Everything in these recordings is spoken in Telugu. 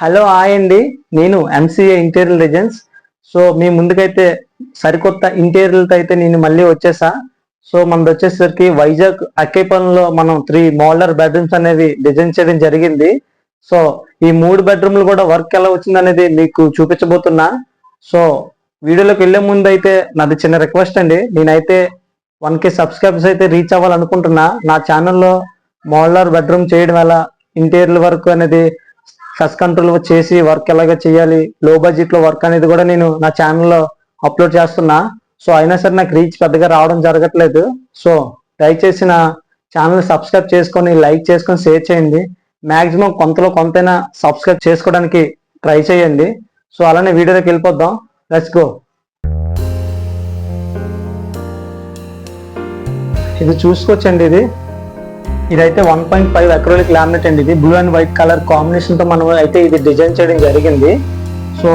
హలో హాయ్ అండి. నేను ఎంసీఏ ఇంటీరియర్ డిజైన్స్. సో మీ ముందుకైతే సరికొత్త ఇంటీరియర్లతో అయితే నేను మళ్ళీ వచ్చేసా. సో మనది వచ్చేసరికి వైజాగ్ అక్కేపల్లిలో మనం 3 మోడలర్ బెడ్రూమ్స్ అనేవి డిజైన్ చేయడం జరిగింది. సో ఈ 3 బెడ్రూమ్లు కూడా వర్క్ ఎలా వచ్చింది అనేది మీకు చూపించబోతున్నా. సో వీడియోలోకి వెళ్ళే ముందు అయితే నాది చిన్న రిక్వెస్ట్ అండి. నేనైతే 1K సబ్స్క్రైబర్స్ అయితే రీచ్ అవ్వాలనుకుంటున్నా. నా ఛానల్లో మోడలర్ బెడ్రూమ్ చేయడం ఎలా, ఇంటీరియర్ వర్క్ అనేది ఫస్ట్ కంట్రోల్ చేసి వర్క్ ఎలాగ చేయాలి, లో బడ్జెట్ లో వర్క్ అనేది కూడా నేను నా ఛానల్లో అప్లోడ్ చేస్తున్నా. సో అయినా సరే నాకు రీచ్ పెద్దగా రావడం జరగట్లేదు. సో దయచేసి నా ఛానల్ సబ్స్క్రైబ్ చేసుకొని, లైక్ చేసుకొని, షేర్ చేయండి. మాక్సిమం కొంతలో కొంతైనా సబ్స్క్రైబ్ చేసుకోవడానికి ట్రై చేయండి. సో అలానే వీడియోలోకి వెళ్ళిపోద్దాం. Let's go. ఇది చూసుకోవచ్చండి. ఇదైతే 1.5 అక్రిలిక్ లామినేట్ అండి. ఇది blue and white colour combination తో మనం అయితే ఇది డిజైన్ చేయడం జరిగింది. So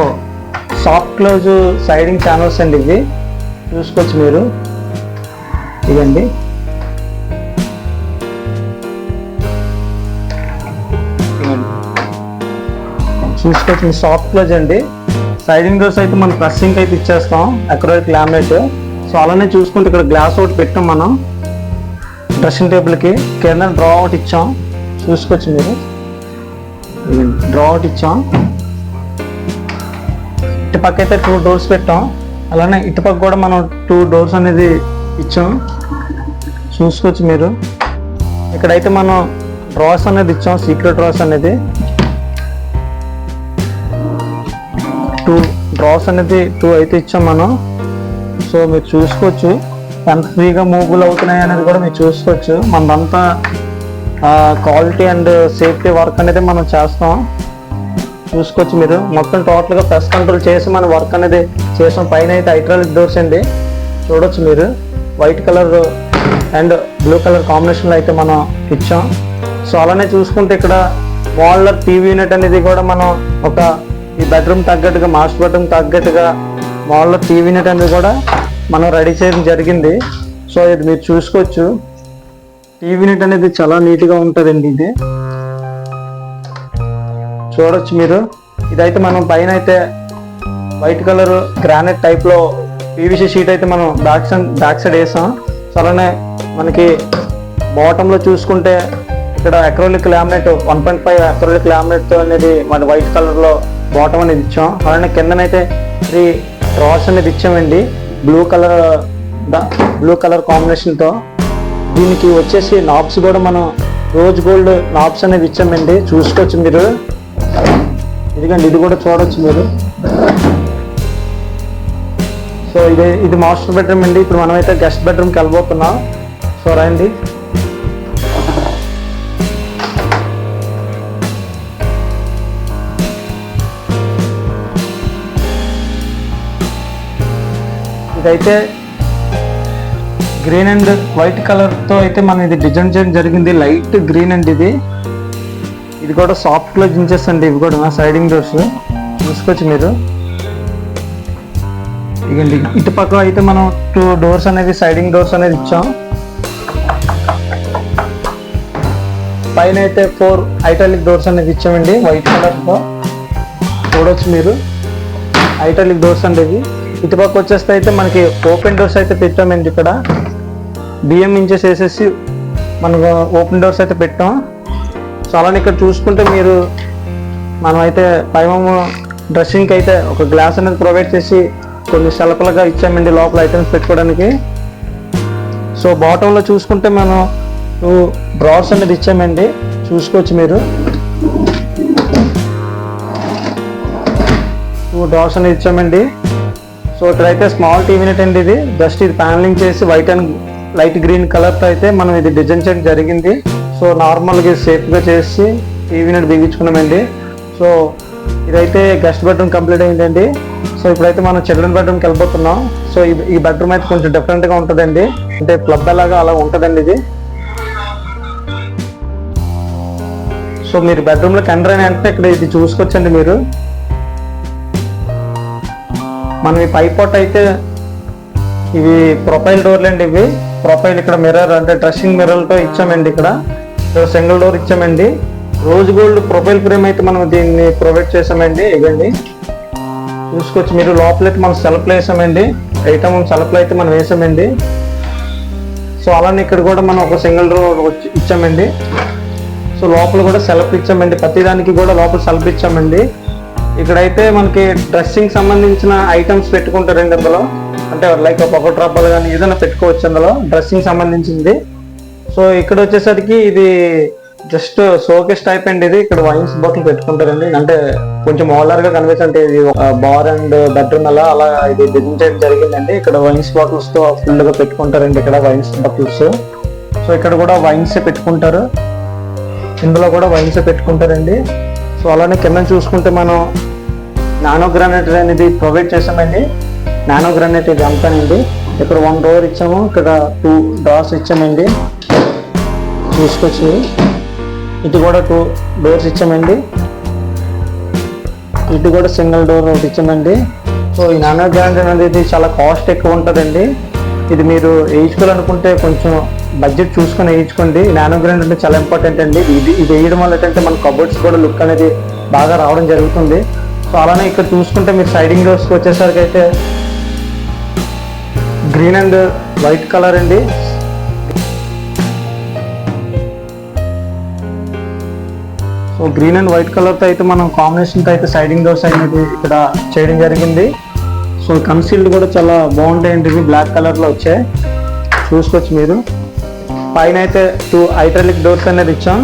soft close siding channels అండి. ఇవి చూసుకోవచ్చు మీరు. ఇదండి చూసుకోవచ్చు మీ సాఫ్ట్ క్లోజ్ అండి. సైడింగ్ డోర్స్ అయితే మనం ప్రెస్సింగ్ అయితే ఇచ్చేస్తాం అక్రిలిక్ లామినేట్. సో అలానే చూసుకుంటే ఇక్కడ గ్లాస్ ఒకటి పెట్టాం మనం డ్రెస్సింగ్ టేబుల్ కి. కింద డ్రా అవుట్ ఇచ్చాం, చూసుకోవచ్చు మీరు. డ్రా అవుట్ ఇచ్చాం. ఇటుపక్క అయితే 2 డోర్స్ పెట్టాం. అలానే ఇటుపక్క కూడా మనం 2 డోర్స్ అనేది ఇచ్చాం, చూసుకోవచ్చు మీరు. ఇక్కడైతే మనం డ్రాస్ అనేది ఇచ్చాం, సీక్రెట్ డ్రాస్ అనేది. 2 డ్రాస్ అనేది 2 అయితే ఇచ్చాం మనం. సో మీరు చూసుకోవచ్చు ఎంత ఫ్రీగా మూవ్లు అవుతున్నాయి అనేది కూడా మీరు చూసుకోవచ్చు. మనదంతా క్వాలిటీ అండ్ సేఫ్టీ వర్క్ అనేది మనం చేస్తాం, చూసుకోవచ్చు మీరు. మొత్తం టోటల్గా ప్రెస్ కంట్రోల్ చేసి మనం వర్క్ అనేది చేసాం. పైన అయితే హైడ్రాలిక్ డోర్స్ అండి, చూడొచ్చు మీరు. White colour and blue colour కాంబినేషన్లో అయితే మనం ఇచ్చాం. సో అలానే చూసుకుంటే ఇక్కడ మోడలర్ టీవీ యూనిట్ అనేది కూడా మనం ఒక ఈ బెడ్రూమ్ తగ్గట్టుగా, మాస్టర్ బెడ్రూమ్ తగ్గట్టుగా మోడలర్ టీవీ యూనిట్ అనేది కూడా మనం రెడీ చేయడం జరిగింది. సో ఇది మీరు చూసుకోవచ్చు. టీవీ యూనిట్ అనేది చాలా నీట్గా ఉంటుందండి. ఇది చూడొచ్చు మీరు. ఇదైతే మనం పైన అయితే వైట్ కలర్ గ్రానైట్ టైప్లో పీవీసీ షీట్ అయితే మనం బ్యాక్ సైడ్ వేసాం. సో అలానే మనకి బాటంలో చూసుకుంటే ఇక్కడ అక్రిలిక్ లామినేట్ 1.5 అక్రిలిక్ లామినేట్ అనేది మన వైట్ కలర్లో బాటం అనేది ఇచ్చాం. అలానే కిందనైతే 3 డ్రాస్ అనేది ఇచ్చామండి బ్లూ కలర్ కాంబినేషన్తో. దీనికి వచ్చేసి నాబ్స్ కూడా మనం రోజ్ గోల్డ్ నాబ్స్ అనేది ఇచ్చామండి, చూసుకోవచ్చు మీరు. ఇదిగండి, ఇది కూడా చూడవచ్చు మీరు. సో ఇది మాస్టర్ బెడ్రూమ్ అండి. ఇప్పుడు మనమైతే గెస్ట్ బెడ్రూమ్కి వెళ్ళబోతున్నాం. సో రండి. ఇదైతే గ్రీన్ అండ్ వైట్ కలర్తో అయితే మనం ఇది డిజైన్ చేయడం జరిగింది. లైట్ గ్రీన్ అండి ఇది కూడా సాఫ్ట్ క్లోజ్ ఇంచెస్ అండి. ఇవి కూడా సైడింగ్ డోర్స్ చూసుకోవచ్చు మీరు. ఇదండి, ఇటుపక్క అయితే మనం 2 డోర్స్ అనేది సైడింగ్ డోర్స్ అనేది ఇచ్చాం. పైన అయితే 4 ఐటాలిక్ డోర్స్ అనేది ఇచ్చామండి వైట్ కలర్తో, చూడవచ్చు మీరు. ఐటాలిక్ డోర్స్ అండి ఇవి. ఇటుపక్క వచ్చేస్తే అయితే మనకి ఓపెన్ డోర్స్ అయితే పెట్టామండి. ఇక్కడ బిఎం ఇంచెస్ వేసేసి మనకు ఓపెన్ డోర్స్ అయితే పెట్టాం. సో అలానే ఇక్కడ చూసుకుంటే మీరు మనం అయితే పైన డ్రెస్సింగ్కి అయితే ఒక గ్లాస్ అనేది ప్రొవైడ్ చేసి కొన్ని సెలకలుగా ఇచ్చామండి లోపల ఐటమ్స్ పెట్టుకోవడానికి. సో బాటంలో చూసుకుంటే మనం 2 డ్రాస్ అనేది ఇచ్చామండి, చూసుకోవచ్చు మీరు. 2 డ్రాస్ అనేది ఇచ్చామండి. సో ఇక్కడైతే స్మాల్ టీవీ యూనిట్ అండి. ఇది జస్ట్ ఇది ప్యానలింగ్ చేసి వైట్ అండ్ లైట్ గ్రీన్ కలర్తో అయితే మనం ఇది డిజైన్ చేయడం జరిగింది. సో నార్మల్గా సేఫ్గా చేసి టీవీ యూనిట్ బిగించుకున్నామండి. సో ఇదైతే గెస్ట్ బెడ్రూమ్ కంప్లీట్ అయిందండి. సో ఇప్పుడైతే మనం చిల్డ్రన్ బెడ్రూమ్కి వెళ్ళిపోతున్నాం. సో ఈ బెడ్రూమ్ అయితే కొంచెం డిఫరెంట్గా ఉంటుందండి, అంటే క్లబ్ అలాగా అలా ఉంటుందండి ఇది. సో మీరు బెడ్రూమ్లోకి ఎంటర్ అయిన అంటే ఇక్కడ ఇది చూసుకోవచ్చండి మీరు. మనం ఈ పైపోట్ అయితే ఇవి ప్రొఫైల్ డోర్లు అండి. ఇవి ప్రొఫైల్ ఇక్కడ మిర్రర్ అంటే డ్రెస్సింగ్ మిర్రర్తో ఇచ్చామండి. ఇక్కడ సింగిల్ డోర్ ఇచ్చామండి. రోజ్ గోల్డ్ ప్రొఫైల్ ఫ్రేమ్ అయితే మనం దీన్ని ప్రొవైడ్ చేసామండి. ఇవ్వండి చూసుకోవచ్చు మీరు. లోపలైతే మనం సెల్ఫ్లో వేసామండి. ఐటమ్ సెల్ఫ్లో అయితే మనం వేసామండి. సో అలానే ఇక్కడ కూడా మనం ఒక సింగిల్ రో ఇచ్చామండి. సో లోపల కూడా సెల్ఫ్ ఇచ్చామండి. ప్రతిదానికి కూడా లోపల సెల్ఫ్ ఇచ్చామండి. ఇక్కడైతే మనకి డ్రెస్సింగ్ సంబంధించిన ఐటమ్స్ పెట్టుకుంటారండి అందులో. అంటే లైక్ ఒక డ్రాపాలు కానీ ఏదైనా పెట్టుకోవచ్చు అందులో డ్రెస్సింగ్ సంబంధించింది. సో ఇక్కడ వచ్చేసరికి ఇది జస్ట్ షోకేస్ టైప్ అండి. ఇది ఇక్కడ వైన్స్ బాటిల్ పెట్టుకుంటారండి. అంటే కొంచెం మోడలర్ గా కనిపించంటే ఇది బార్ అండ్ బెడ్రూమ్ అలా ఇది డిజైన్ చేయడం జరిగిందండి. ఇక్కడ వైన్స్ బాటిల్స్ తో ఫుల్ గా పెట్టుకుంటారండి. ఇక్కడ వైన్స్ బాటిల్స్. సో ఇక్కడ కూడా వైన్స్ పెట్టుకుంటారు. ఇందులో కూడా వైన్స్ పెట్టుకుంటారండి. సో అలానే కింద చూసుకుంటే మనం నానో గ్రానైట్ అనేది ప్రొవైడ్ చేసామండి. నానో గ్రానైట్ ఇది అంతానండి. ఇక్కడ 1 డోర్ ఇచ్చాము. ఇక్కడ 2 డ్రాస్ ఇచ్చామండి. చూసుకోవచ్చు. ఇటు కూడా 2 డోర్స్ ఇచ్చామండి. ఇటు కూడా సింగిల్ డోర్ ఒకటి ఇచ్చామండి. సో ఈ నానో గ్రానైట్ అనేది చాలా కాస్ట్ ఎక్కువ ఉంటుందండి. ఇది మీరు వేయించుకోవాలనుకుంటే కొంచెం బడ్జెట్ చూసుకొని వేయించుకోండి. నానో గ్రానైట్ అంటే చాలా ఇంపార్టెంట్ అండి. ఇది వేయడం వల్ల ఏంటంటే మన కబోర్డ్స్ కూడా లుక్ అనేది బాగా రావడం జరుగుతుంది. సో అలానే ఇక్కడ చూసుకుంటే మీరు సైడింగ్ డోర్స్కి వచ్చేసరికి అయితే గ్రీన్ అండ్ వైట్ కలర్ అండి. సో గ్రీన్ అండ్ వైట్ కలర్తో అయితే మనం కాంబినేషన్తో అయితే సైడింగ్ డోర్స్ అనేది ఇక్కడ చేయడం జరిగింది. సో కన్సీల్డ్ కూడా చాలా బాగుంటాయండి. ఇవి బ్లాక్ కలర్లో వచ్చాయి. చూసుకోవచ్చు మీరు. పైన అయితే 2 హైడ్రాలిక్ డోర్స్ అనేది ఇచ్చాం.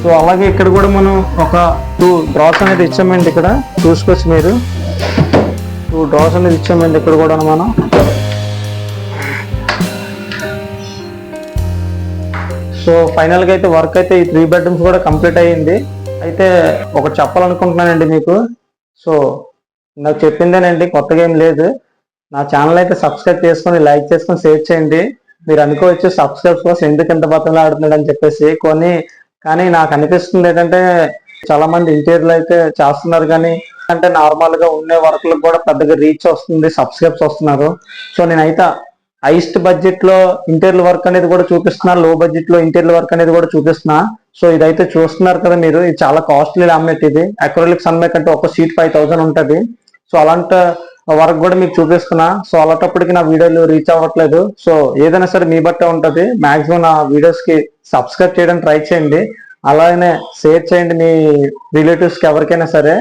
సో అలాగే ఇక్కడ కూడా మనం ఒక 2 డ్రాస్ అనేది ఇచ్చామండి. ఇక్కడ చూసుకోవచ్చు మీరు. 2 డ్రాస్ అనేది ఇచ్చామండి ఇక్కడ కూడా మనం. సో ఫైనల్గా అయితే వర్క్ అయితే ఈ 3 బెడ్రూమ్స్ కూడా కంప్లీట్ అయ్యింది. అయితే ఒకటి చెప్పాలనుకుంటున్నానండి మీకు. సో నాకు చెప్పిందేనండి, కొత్తగా ఏం లేదు. నా ఛానల్ అయితే సబ్స్క్రైబ్ చేసుకొని లైక్ చేసుకొని షేర్ చేయండి. మీరు అనుకోవచ్చు సబ్స్క్రైబ్ కోసం ఎందుకు ఎంత బతంగా ఆడుతున్నాడు అని చెప్పేసి కానీ నాకు అనిపిస్తుంది ఏంటంటే చాలా మంది ఇంటీరియర్లు అయితే చేస్తున్నారు, కానీ అంటే నార్మల్ గా ఉండే వర్క్లకు కూడా పెద్దగా రీచ్ వస్తుంది, సబ్స్క్రైబ్స్ వస్తున్నారు. సో నేనైతే హైయెస్ట్ బడ్జెట్ లో ఇంటీరియర్ వర్క్ అనేది కూడా చూపిస్తున్నా, లో బడ్జెట్ లో ఇంటీరియర్ వర్క్ అనేది కూడా చూపిస్తున్నా. సో ఇదైతే చూస్తున్నారు కదా మీరు. ఇది చాలా కాస్ట్లీ లామినేట్. ఇది అక్రిలిక్ సన్మైక్ అంటే ఒక షీట్ 5000 ఉంటుంది. సో అలాంటి వర్క్ కూడా మీకు చూపిస్తున్నా. సో అలాంటప్పటికి నా వీడియోలు రీచ్ అవ్వట్లేదు. సో ఏదైనా సరే మీ బట్టే ఉంటుంది. మాక్సిమం నా వీడియోస్ కి సబ్స్క్రైబ్ చేయడానికి ట్రై చేయండి. అలానే షేర్ చేయండి మీ రిలేటివ్స్ కి ఎవరికైనా సరే.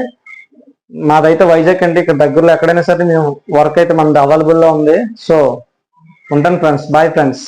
మాదైతే వైజాగ్ అండి. ఇక్కడ దగ్గరలో ఎక్కడైనా సరే మేము వర్క్ అయితే మనది అవైలబుల్ లో ఉంది. సో ఉంటాను ఫ్రెండ్స్. Bye friends.